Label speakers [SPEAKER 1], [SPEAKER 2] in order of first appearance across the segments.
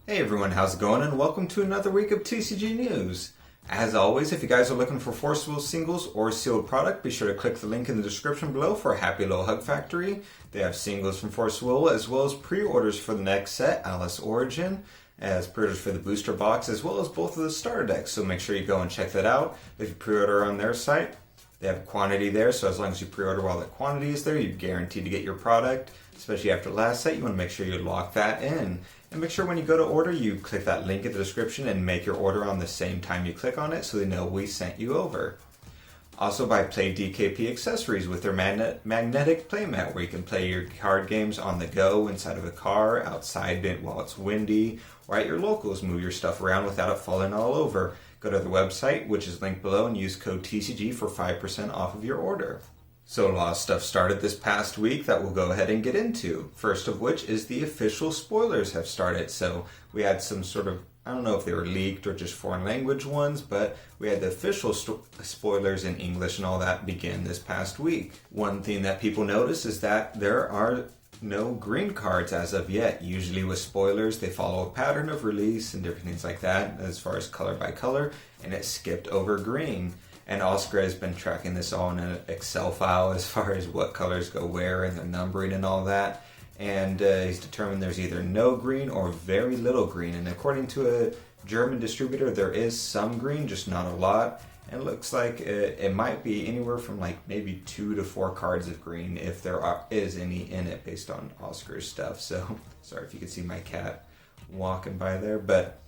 [SPEAKER 1] Hey everyone, how's it going? And welcome to another week of TCG News. As always, if you guys are looking for Force Will singles or sealed product, be sure to click the link in the description below for a happy little hug factory. They have singles from Force Will as well as pre-orders for the next set, Alice Origin, as pre-orders for the booster box, as well as both of the starter decks. So make sure you go and check that out. If you pre-order on their site, they have quantity there, so as long as you pre-order while the quantity is there, you're guaranteed to get your product. Especially after last set, you want to make sure you lock that in. And make sure when you go to order, you click that link in the description and make your order on the same time you click on it so they know we sent you over. Also by Play DKP Accessories with their magnetic playmat, where you can play your card games on the go, inside of a car, outside while it's windy, or at your locals. Move your stuff around without it falling all over. Go to their website, which is linked below, and use code TCG for 5% off of your order. So a lot of stuff started this past week that we'll go ahead and get into. First of which is the official spoilers have started. So we had some sort of, I don't know if they were leaked or just foreign language ones, but we had the official spoilers in English and all that begin this past week. One thing that people notice is that there are no green cards as of yet. Usually with spoilers, they follow a pattern of release and different things like that as far as color by color, and it skipped over green. And Oscar has been tracking this all in an Excel file as far as what colors go where and their numbering and all that. And he's determined there's either no green or very little green. And according to a German distributor, there is some green, just not a lot. And it looks like it might be anywhere from like maybe 2 to 4 cards of green if there is any in it based on Oscar's stuff. So sorry if you could see my cat walking by there. But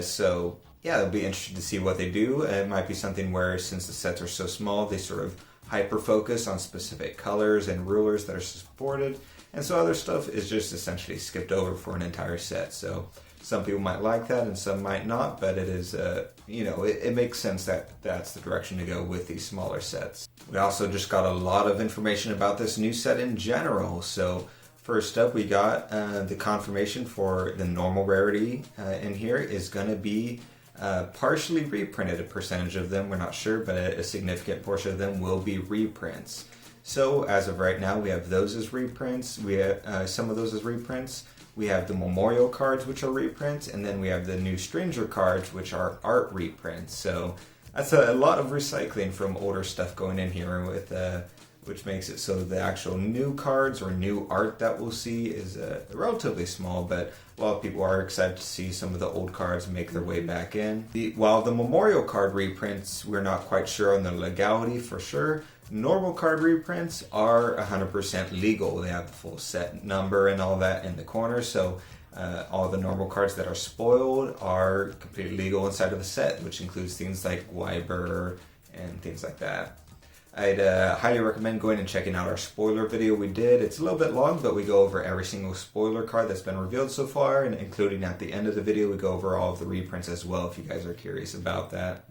[SPEAKER 1] so yeah, it'll be interesting to see what they do. It might be something where, since the sets are so small, they sort of hyper-focus on specific colors and rulers that are supported, and so other stuff is just essentially skipped over for an entire set. So some people might like that and some might not, but it is, it makes sense that that's the direction to go with these smaller sets. We also just got a lot of information about this new set in general. So first up, we got the confirmation for the normal rarity in here is going to be partially reprinted. A percentage of them, we're not sure, but a significant portion of them will be reprints. So as of right now, we have those as reprints. We have some of those as reprints. We have the memorial cards, which are reprints, and then we have the new stranger cards, which are art reprints. So that's a lot of recycling from older stuff going in here, with which makes it so the actual new cards or new art that we'll see is relatively small, but a lot of people are excited to see some of the old cards make their way back in. While the memorial card reprints, we're not quite sure on the legality for sure. Normal card reprints are 100% legal. They have the full set number and all that in the corner, so all the normal cards that are spoiled are completely legal inside of the set, which includes things like Wyber and things like that. I'd highly recommend going and checking out our spoiler video we did. It's a little bit long, but we go over every single spoiler card that's been revealed so far, and including at the end of the video, we go over all of the reprints as well if you guys are curious about that.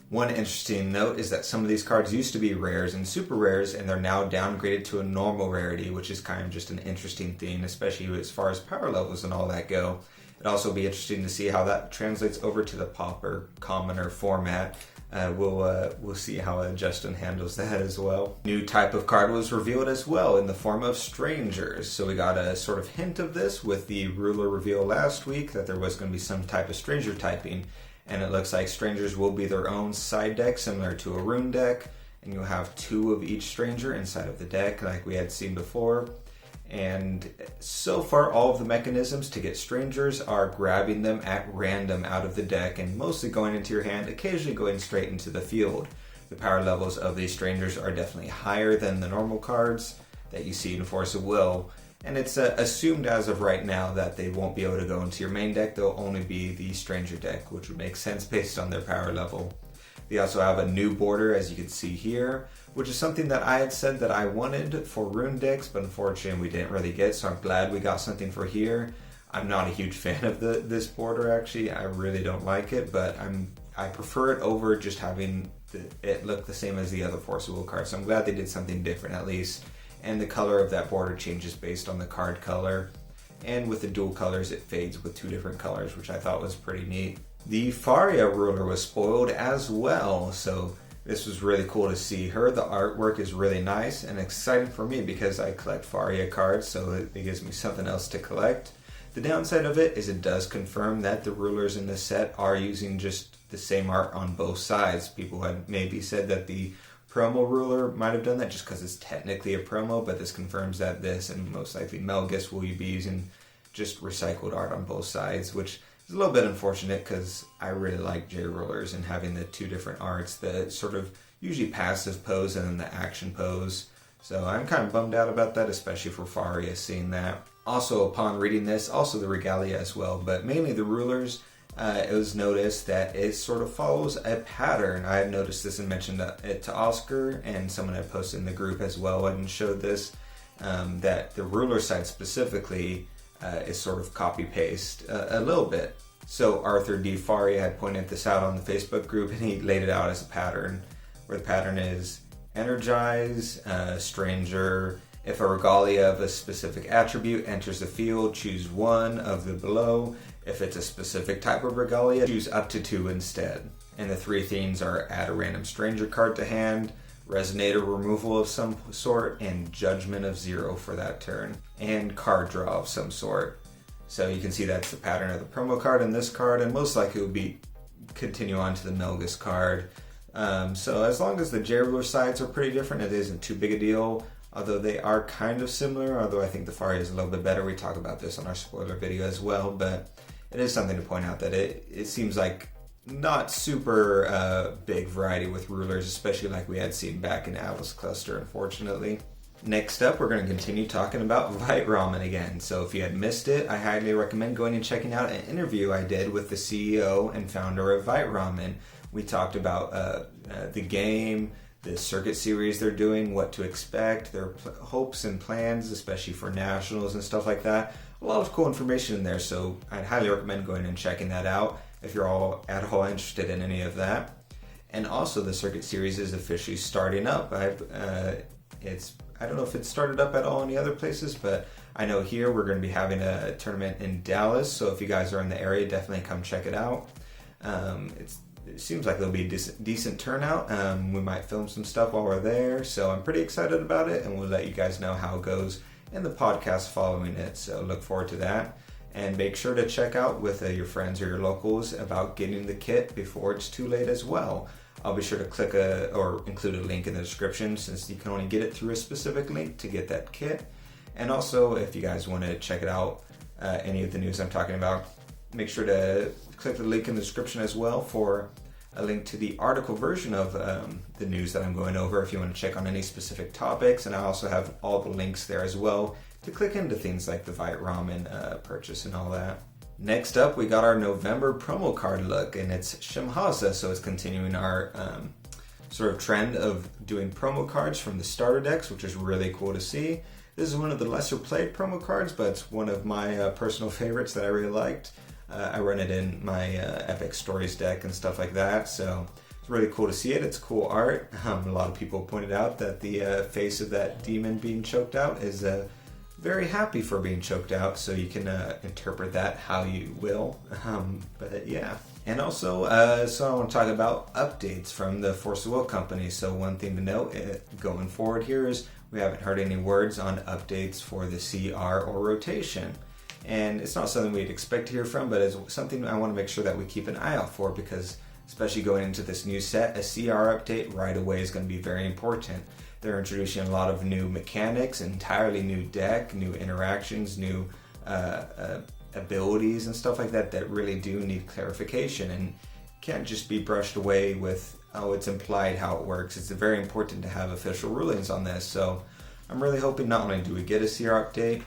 [SPEAKER 1] One interesting note is that some of these cards used to be rares and super rares, and they're now downgraded to a normal rarity, which is kind of just an interesting thing, especially as far as power levels and all that go. It'd also be interesting to see how that translates over to the pauper commoner format. We'll see how Justin handles that as well. New type of card was revealed as well in the form of strangers. So we got a sort of hint of this with the ruler reveal last week, that there was going to be some type of stranger typing. And it looks like strangers will be their own side deck, similar to a rune deck. And you'll have 2 of each stranger inside of the deck, like we had seen before. And so far, all of the mechanisms to get strangers are grabbing them at random out of the deck and mostly going into your hand, occasionally going straight into the field. The power levels of these strangers are definitely higher than the normal cards that you see in Force of Will. And it's assumed as of right now that they won't be able to go into your main deck. They'll only be the stranger deck, which would make sense based on their power level. They also have a new border, as you can see here, which is something that I had said that I wanted for rune decks, but unfortunately we didn't really get, so I'm glad we got something for here. I'm not a huge fan of this border, actually. I really don't like it, but I prefer it over just having it look the same as the other Force of Will cards, so I'm glad they did something different at least. And the color of that border changes based on the card color. And with the dual colors, it fades with 2 different colors, which I thought was pretty neat. The Faryab ruler was spoiled as well, so this was really cool to see her. The artwork is really nice and exciting for me because I collect Faryab cards, so it gives me something else to collect. The downside of it is it does confirm that the rulers in this set are using just the same art on both sides. People had maybe said that the promo ruler might have done that just because it's technically a promo, but this confirms that this and most likely Melgus will be using just recycled art on both sides, which is a little bit unfortunate because I really like J rulers and having the two different arts, the sort of usually passive pose and then the action pose. So I'm kind of bummed out about that, especially for Faryab seeing that. Also, upon reading this, also the regalia as well, but mainly the rulers, it was noticed that it sort of follows a pattern. I had noticed this and mentioned it to Oscar, and someone had posted in the group as well and showed this, that the ruler side specifically is sort of copy-paste a little bit. So Arthur D. Faryab had pointed this out on the Facebook group, and he laid it out as a pattern, where the pattern is energize, stranger. If a regalia of a specific attribute enters the field, choose one of the below. If it's a specific type of regalia, choose up to 2 instead. And the 3 themes are add a random stranger card to hand, resonator removal of some sort, and judgment of 0 for that turn, and card draw of some sort. So you can see that's the pattern of the promo card and this card, and most likely it will be continue on to the Melgus card. So as long as the J-Ruler sides are pretty different, it isn't too big a deal. Although they are kind of similar, although I think the Faryab is a little bit better. We talk about this on our spoiler video as well, but it is something to point out that it seems like not super big variety with rulers, especially like we had seen back in Atlas Cluster, unfortunately. Next up, we're going to continue talking about Vite Ramen again. So if you had missed it, I highly recommend going and checking out an interview I did with the CEO and founder of Vite Ramen. We talked about the game, the circuit series they're doing, what to expect, their hopes and plans, especially for nationals and stuff like that. A lot of cool information in there, so I'd highly recommend going and checking that out if you're all at all interested in any of that. And also, the circuit series is officially starting up. I don't know if it's started up at all any other places, but I know here we're going to be having a tournament in Dallas, so if you guys are in the area, definitely come check it out. It seems like there'll be a decent turnout. We might film some stuff while we're there, so I'm pretty excited about it, and we'll let you guys know how it goes in the podcast following it, so look forward to that. And make sure to check out with your friends or your locals about getting the kit before it's too late as well. I'll be sure to click or include a link in the description, since you can only get it through a specific link to get that kit. And also, if you guys want to check it out, any of the news I'm talking about, make sure to click the link in the description as well for a link to the article version of the news that I'm going over if you want to check on any specific topics. And I also have all the links there as well to click into things like the Vite Ramen purchase and all that. Next up, we got our November promo card look, and it's Shimhaza, so it's continuing our sort of trend of doing promo cards from the starter decks, which is really cool to see. This is one of the lesser played promo cards, but it's one of my personal favorites that I really liked. I run it in my Epic Stories deck and stuff like that, so it's really cool to see it. It's cool art. A lot of people pointed out that the face of that demon being choked out is very happy for being choked out, so you can interpret that how you will. But yeah. And also, so I want to talk about updates from the Force of Will company. So one thing to note going forward here is we haven't heard any words on updates for the CR or rotation. And it's not something we'd expect to hear from, but it's something I want to make sure that we keep an eye out for, because especially going into this new set, a CR update right away is going to be very important. They're introducing a lot of new mechanics, entirely new deck, new interactions, new abilities and stuff like that that really do need clarification and can't just be brushed away with, oh, it's implied how it works. It's very important to have official rulings on this. So I'm really hoping not only do we get a CR update,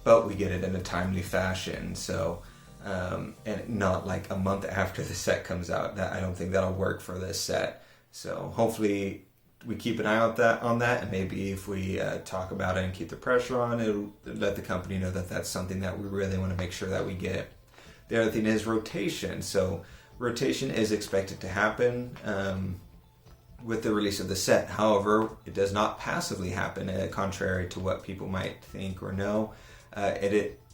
[SPEAKER 1] but we get it in a timely fashion. So, and not like a month after the set comes out. I don't think that'll work for this set. So hopefully we keep an eye out on that, and maybe if we talk about it and keep the pressure on, it'll let the company know that that's something that we really want to make sure that we get. The other thing is rotation. So rotation is expected to happen with the release of the set. However, it does not passively happen, contrary to what people might think or know.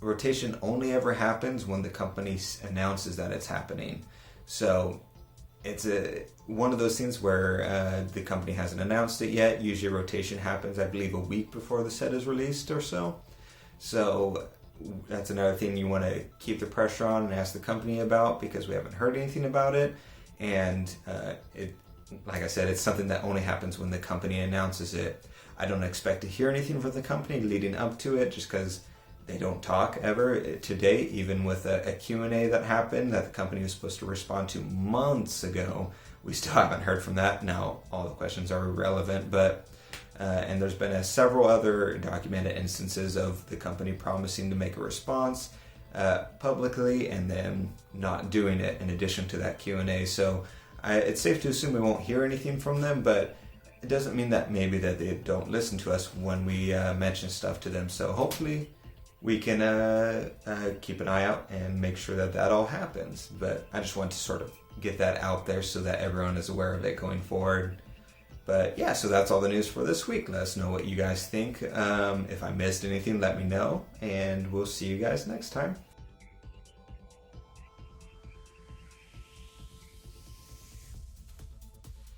[SPEAKER 1] Rotation only ever happens when the company announces that it's happening. So it's one of those things where the company hasn't announced it yet. Usually rotation happens, I believe, a week before the set is released or so. So that's another thing you want to keep the pressure on and ask the company about, because we haven't heard anything about it. And like I said, it's something that only happens when the company announces it. I don't expect to hear anything from the company leading up to it, just because they don't talk ever to date, even with a Q&A that happened that the company was supposed to respond to months ago. We still haven't heard from that. Now, all the questions are irrelevant, but and there's been several other documented instances of the company promising to make a response publicly and then not doing it in addition to that Q&A. So it's safe to assume we won't hear anything from them, but it doesn't mean that maybe that they don't listen to us when we mention stuff to them. So hopefully we can keep an eye out and make sure that that all happens. But I just want to sort of get that out there so that everyone is aware of it going forward. But yeah, so that's all the news for this week. Let us know what you guys think. If I missed anything, let me know, and we'll see you guys next time.